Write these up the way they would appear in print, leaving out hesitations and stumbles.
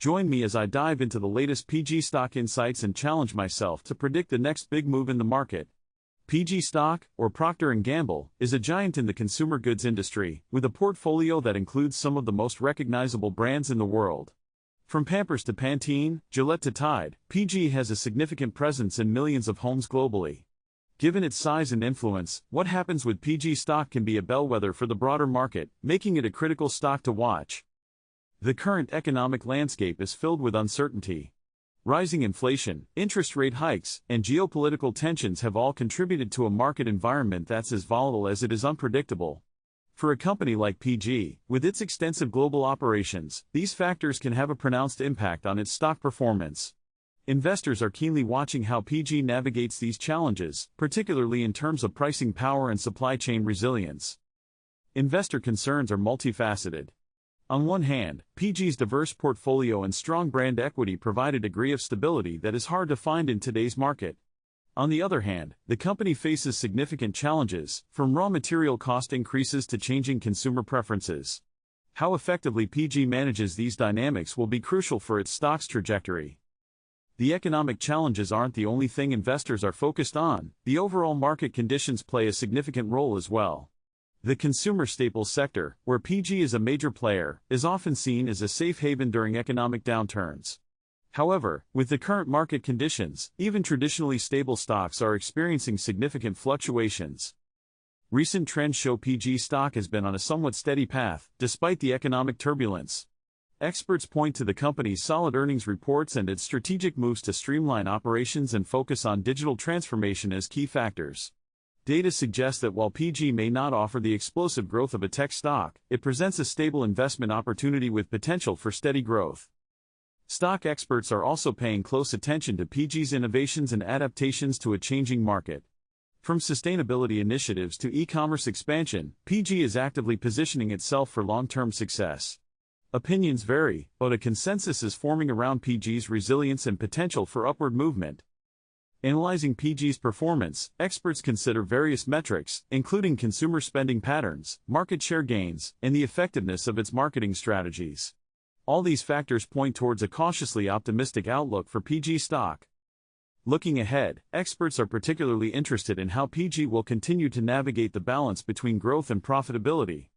Join me as I dive into the latest PG stock insights and challenge myself to predict the next big move in the market. PG stock, or Procter & Gamble, is a giant in the consumer goods industry, with a portfolio that includes some of the most recognizable brands in the world. From Pampers to Pantene, Gillette to Tide, PG has a significant presence in millions of homes globally. Given its size and influence, what happens with PG stock can be a bellwether for the broader market, making it a critical stock to watch. The current economic landscape is filled with uncertainty. Rising inflation, interest rate hikes, and geopolitical tensions have all contributed to a market environment that's as volatile as it is unpredictable. For a company like PG, with its extensive global operations, these factors can have a pronounced impact on its stock performance. Investors are keenly watching how PG navigates these challenges, particularly in terms of pricing power and supply chain resilience. Investor concerns are multifaceted. On one hand, PG's diverse portfolio and strong brand equity provide a degree of stability that is hard to find in today's market. On the other hand, the company faces significant challenges, from raw material cost increases to changing consumer preferences. How effectively PG manages these dynamics will be crucial for its stock's trajectory. The economic challenges aren't the only thing investors are focused on. The overall market conditions play a significant role as well. The consumer staples sector, where PG is a major player, is often seen as a safe haven during economic downturns. However, with the current market conditions, even traditionally stable stocks are experiencing significant fluctuations. Recent trends show PG stock has been on a somewhat steady path, despite the economic turbulence. Experts point to the company's solid earnings reports and its strategic moves to streamline operations and focus on digital transformation as key factors. Data suggests that while PG may not offer the explosive growth of a tech stock, it presents a stable investment opportunity with potential for steady growth. Stock experts are also paying close attention to PG's innovations and adaptations to a changing market. From sustainability initiatives to e-commerce expansion, PG is actively positioning itself for long-term success. Opinions vary, but a consensus is forming around PG's resilience and potential for upward movement. Analyzing PG's performance, experts consider various metrics, including consumer spending patterns, market share gains, and the effectiveness of its marketing strategies. All these factors point towards a cautiously optimistic outlook for PG stock. Looking ahead, experts are particularly interested in how PG will continue to navigate the balance between growth and profitability.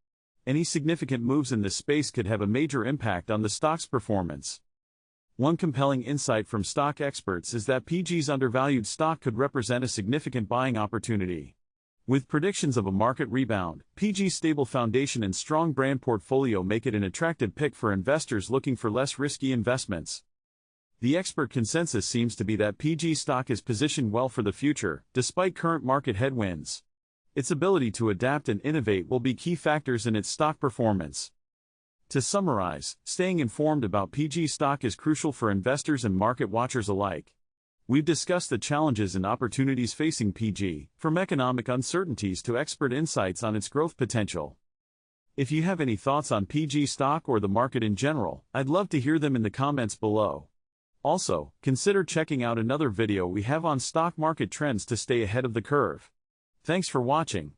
Any significant moves in this space could have a major impact on the stock's performance. One compelling insight from stock experts is that PG's undervalued stock could represent a significant buying opportunity. With predictions of a market rebound, PG's stable foundation and strong brand portfolio make it an attractive pick for investors looking for less risky investments. The expert consensus seems to be that PG stock is positioned well for the future, despite current market headwinds. Its ability to adapt and innovate will be key factors in its stock performance. To summarize, staying informed about PG stock is crucial for investors and market watchers alike. We've discussed the challenges and opportunities facing PG, from economic uncertainties to expert insights on its growth potential. If you have any thoughts on PG stock or the market in general, I'd love to hear them in the comments below. Also, consider checking out another video we have on stock market trends to stay ahead of the curve. Thanks for watching.